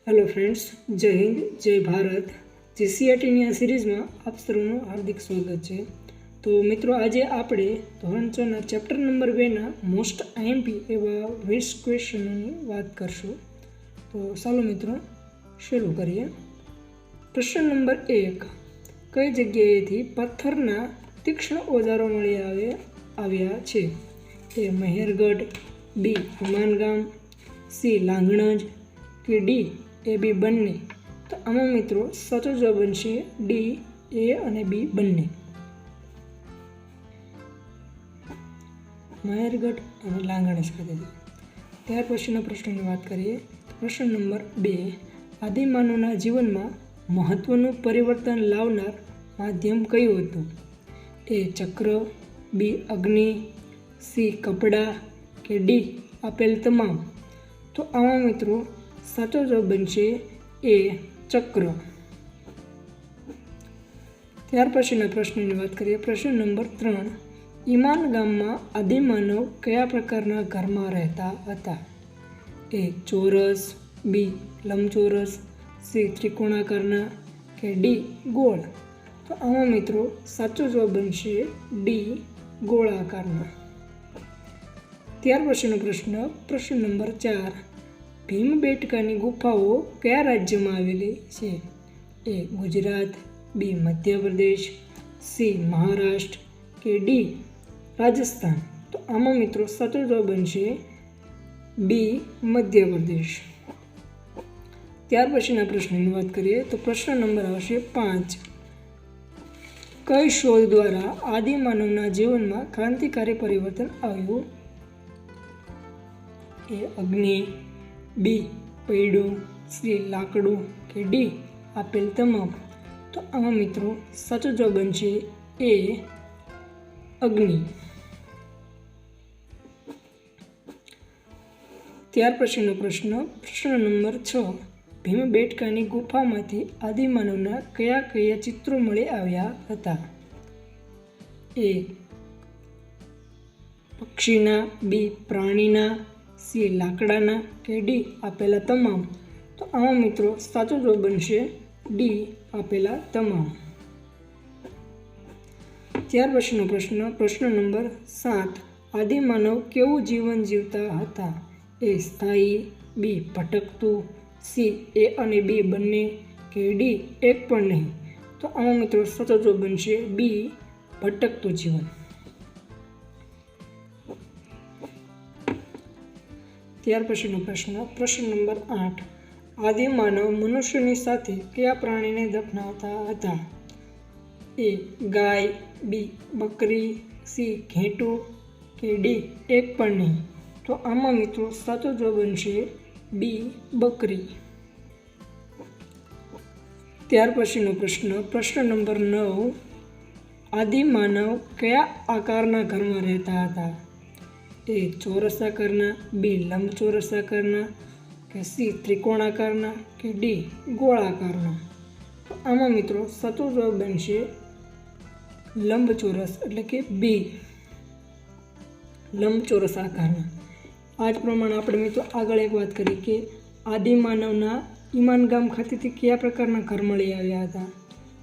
Hello friends, जय हिंद, जय भारत। जीसीआरटीની આ સિરીઝમાં આપ સૌનું હાર્દિક સ્વાગત છે। તો મિત્રો, આજે આપણે ધોરણ 6ના ચેપ્ટર નંબર 2ના મોસ્ટ આઈએમપી એવા 20 ક્વેશ્ચનોની વાત કરશું। તો ચાલો મિત્રો શરૂ કરીએ। પ્રશ્ન નંબર 1, કઈ જગ્યાએથી પથ્થરના તીક્ષ્ણ ઓજારો મળી આવ્યા છે? એ મહેરગઢ, બી વિમાનગામ, સી લાંગણજ કે ડી એ બી બંને? તો આમાં મિત્રો સાચો જવાબ બનશે ડી, એ અને બી બંને। મહેરગઢ અને લાંગણજ ખાતેથી। ત્યાર પછીના પ્રશ્નની વાત કરીએ તો પ્રશ્ન નંબર 2, આદિમાનવના જીવનમાં મહત્વનું પરિવર્તન લાવનાર માધ્યમ કયું હતું? એ ચક્ર, બી અગ્નિ, સી કપડા કે ડી આપેલ તમામ? તો આમાં મિત્રો સાચો જવાબ બનશે એ ચક્ર। ત્યાર પછીના પ્રશ્નની વાત કરીએ પ્રશ્ન નંબર 3, ઈમાન ગામમાં આદિમાનવ કયા પ્રકારના ઘરમાં રહેતા હતા? એ ચોરસ, બી લંબચોરસ, સી ત્રિકોણાકારના કે ડી ગોળ? તો આમાં મિત્રો સાચો જવાબ બનશે ડી ગોળાકારના। ત્યાર પછીનો પ્રશ્ન નંબર 4, ભીમબેટકાની ગુફાઓ કયા રાજ્યમાં આવેલી છે? એ ગુજરાત, બી મધ્યપ્રદેશ, સી મહારાષ્ટ્ર કે ડી રાજસ્થાન? તો આમાં મિત્રો સાચો જવાબ બનશે બી મધ્યપ્રદેશ। ત્યાર પછીના પ્રશ્નની વાત કરીએ તો પ્રશ્ન નંબર આવશે 5, કઈ શોધ દ્વારા આદિમાનવના જીવનમાં ક્રાંતિકારી પરિવર્તન આવ્યું? એ અગ્નિ, બી પૈડું, સી લાકડું કે ડી આપેલ તમામ? તો આમાં મિત્રો સાચો જવાબ બનશે એ અગ્નિ। ત્યાર પછીનો પ્રશ્ન નંબર 6, ભીમબેટકાની ગુફામાંથી આદિમાનવના કયા ચિત્રો મળી આવ્યા હતા? એ પક્ષીના, બી પ્રાણીના, સી લાકડાના કે ડી આપેલા તમામ? તો આમાં મિત્રો સાચો જવાબ બનશે ડી આપેલા તમામ। ત્યાર પછીનો પ્રશ્ન નંબર 7, આદિમાનવ કેવું જીવન જીવતા હતા? એ સ્થાયી, બી ભટકતું, સી એ અને બી બંને કે ડી એક પણ નહીં? તો આમાં મિત્રો સાચો જવાબ બનશે બી ભટકતું જીવન। ત્યાર પછીનો પ્રશ્ન નંબર 8, આદિમાનવ મનુષ્યની સાથે કયા પ્રાણીને દફનાવતા હતા? એ ગાય, બી બકરી, સી ઘેટું કે ડી એક પણ નહીં? તો આમાં મિત્રો સાચો જવાબ બનશે બી બકરી। ત્યાર પછીનો પ્રશ્ન નંબર 9, આદિમાનવ કયા આકારના ઘરમાં રહેતા હતા? એ ચોરસ આકારના, બી લંબચોરસ આકારના કે સી ત્રિકોણાકારના કે ડી ગોળાકારના? તો આમાં મિત્રો સાચો જવાબ બનશે લંબચોરસ, એટલે કે બી લંબચોરસ આકારના। આ જ પ્રમાણે આપણે મિત્રો આગળ એક વાત કરી કે આદિમાનવના ઈમાનગામ ખાતેથી કયા પ્રકારના ઘર મળી આવ્યા હતા?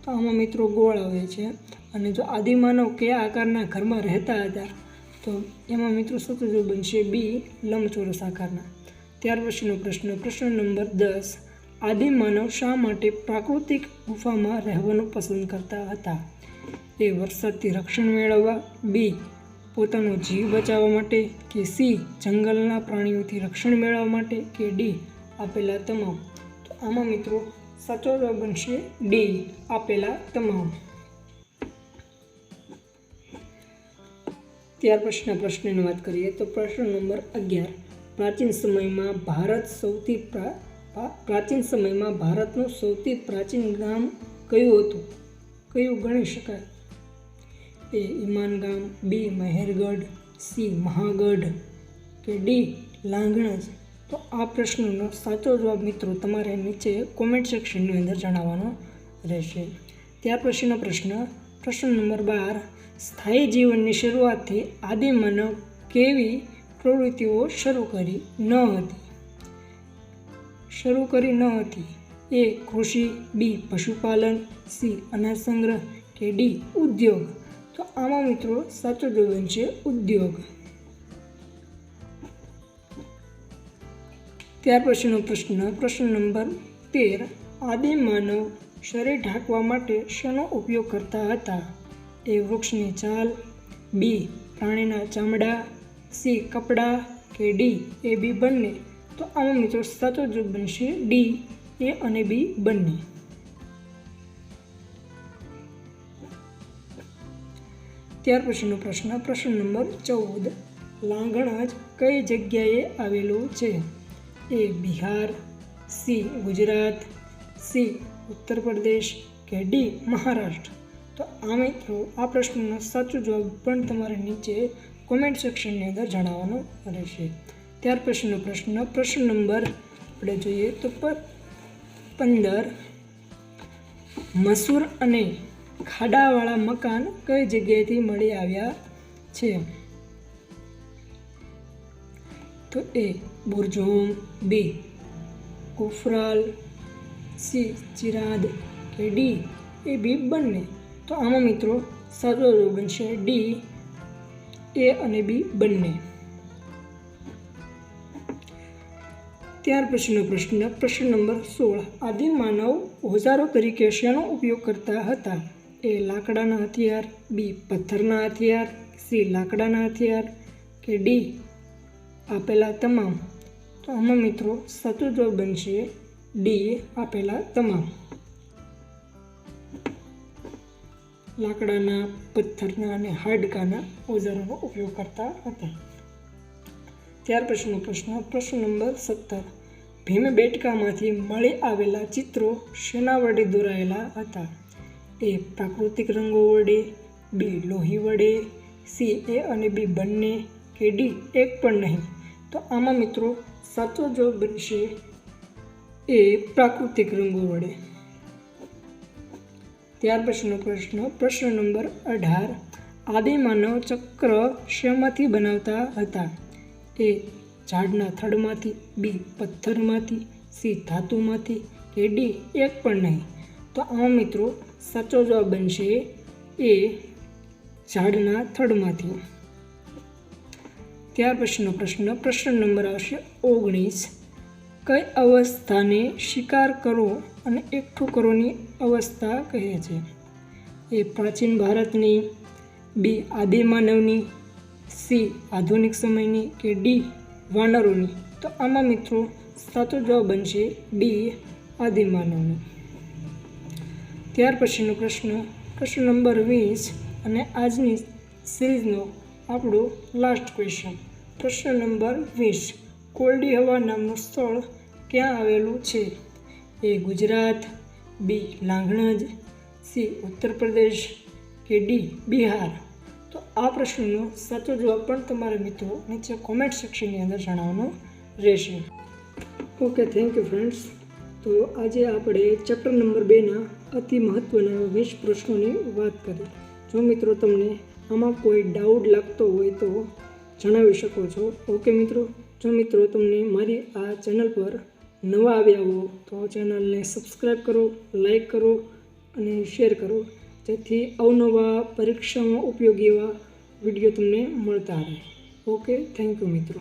તો આમાં મિત્રો ગોળ આવે છે। અને જો આદિમાનવ કયા આકારના ઘરમાં રહેતા હતા તો એમાં મિત્રો સાચો જવાબ બનશે બી લંબચોરસ આકારના। ત્યાર પછીનો પ્રશ્ન નંબર 10, આદિમાનવ શા માટે પ્રાકૃતિક ગુફામાં રહેવાનું પસંદ કરતા હતા? એ વરસાદથી રક્ષણ મેળવવા, બી પોતાનો જીવ બચાવવા માટે કે સી જંગલના પ્રાણીઓથી રક્ષણ મેળવવા માટે કે ડી આપેલા તમામ? તો આમાં મિત્રો સાચો જવાબ બનશે ડી આપેલા તમામ। ત્યાર પછીના પ્રશ્નની વાત કરીએ તો પ્રશ્ન નંબર 11, પ્રાચીન સમયમાં ભારતનું સૌથી પ્રાચીન ગામ કયું હતું? કયું ગણી શકાય? એ ઈમાનગામ, બી મહેરગઢ, સી મહાગઢ કે ડી લાંગણજ? તો આ પ્રશ્નનો સાચો જવાબ મિત્રો તમારે નીચે કોમેન્ટ સેક્શનની અંદર જણાવવાનો રહેશે। ત્યાર પછીનો પ્રશ્ન નંબર 12, સ્થાયી જીવનની શરૂઆતથી આદિમાનવ કેવી પ્રવૃત્તિઓ શરૂ કરી ન હતી? શરૂ કરી ન હતી? એ કૃષિ, બી પશુપાલન, સી અનાજ સંગ્રહ કે ડી ઉદ્યોગ? તો આમાં મિત્રો સાચો જવાબ છે ઉદ્યોગ. ત્યાર પછીનો પ્રશ્ન નંબર 13. આદિમાનવ શરીર ઢાંકવા માટે શેનો ઉપયોગ કરતા હતા? એ વૃક્ષની છાલ, બી પ્રાણીના ચામડા, સી કપડાં કે ડી એ બી બંને? તો આમાં મિત્રો સાચો જવાબ બનશે ડી એ અને બી બંને. ત્યાર પછીનો પ્રશ્ન નંબર 14. લાંગણજ કઈ જગ્યાએ આવેલું છે? એ બિહાર, સી ગુજરાત, સી ઉત્તર પ્રદેશ કે ડી મહારાષ્ટ્ર? તો આ મિત્રો આ પ્રશ્નનો સાચો જવાબ પણ તમારે નીચે કોમેન્ટ સેક્શનની અંદર જણાવવાનો રહેશે. ત્યાર પછીનો પ્રશ્ન નંબર આપણે જોઈએ તો 15. મસૂર અને ખાડાવાળા મકાન કઈ જગ્યાએથી મળી આવ્યા છે? તો એ બુરજોમ, બી કુફરાલ, સી ચિરાદ કે ડી એ બી બંને? તો આમાં મિત્રો સાચો જવાબ બનશે ડી એ અને બી બંને. ત્યાર પછીનો પ્રશ્ન નંબર 16. આદિમાનવ ઓજારો તરીકે શેનો ઉપયોગ કરતા હતા? એ લાકડાના હથિયાર, બી પથ્થરના હથિયાર, સી લાકડાના હથિયાર કે ડી આપેલા તમામ? તો આમાં મિત્રો સાચો જવાબ બનશે ડી આપેલા તમામ. લાકડાના, પથ્થરના અને હાડકાના ઓજારોનો ઉપયોગ કરતા હતા. ત્યાર પછીનો પ્રશ્ન નંબર 17. ભીમબેટકામાંથી મળી આવેલા ચિત્રો શેના વડે દોરાયેલા હતા? એ પ્રાકૃતિક રંગો વડે, બી લોહી વડે, સી એ અને બી બંને કે ડી એક પણ નહીં? તો આમાં મિત્રો સાચો જવાબ બનશે એ પ્રાકૃતિક રંગો વડે. ત્યાર પછીનો પ્રશ્ન નંબર 18. આદિમાનવ ચક્ર શેમાંથી બનાવતા હતા? એ ઝાડના થડમાંથી, બી પથ્થરમાંથી, સી ધાતુમાંથી કે ડી એક પણ નહીં? તો આમાં મિત્રો સાચો જવાબ બનશે એ ઝાડના થડમાંથી. ત્યાર પછીનો પ્રશ્ન નંબર આવશે 19. કઈ અવસ્થાને શિકાર કરવો અને એકઠું કરવાની અવસ્થા કહે છે? એ પ્રાચીન ભારતની, બી આદિમાનવની, સી આધુનિક સમયની કે ડી વાનરોની? તો આમાં મિત્રો સાચો જવાબ બનશે ડી આદિમાનવની. ત્યાર પછીનો પ્રશ્ન નંબર 20 અને આજની સિરીઝનો આપણો લાસ્ટ ક્વેશ્ચન. પ્રશ્ન નંબર 20. કોરડી હવા નામનું સ્થળ ક્યાં આવેલું છે? એ ગુજરાત, બી લાંગણજ, સી ઉત્તર પ્રદેશ કે ડી બિહાર? તો આ પ્રશ્નનો સાચો જવાબ પણ તમારા મિત્રો નીચે કોમેન્ટ સેક્શનની અંદર જણાવવાનો રહેશે. Okay, thank you friends. તો આજે આપણે ચેપ્ટર નંબર 2ના અતિ મહત્ત્વના 20 પ્રશ્નોની વાત કરી. જો મિત્રો તમને આમાં કોઈ ડાઉટ લાગતો હોય તો જણાવી શકો છો. ઓકે મિત્રો, જો મિત્રો તમને મારી આ ચેનલ પર નવા આવ્યા હો તો ચેનલને સબસ્ક્રાઈબ કરો, લાઈક કરો અને શેર કરો, જેથી અવનવા પરીક્ષામાં ઉપયોગી એવા વિડીયો તમને મળતા રહે. ઓકે, થેન્ક યુ મિત્રો.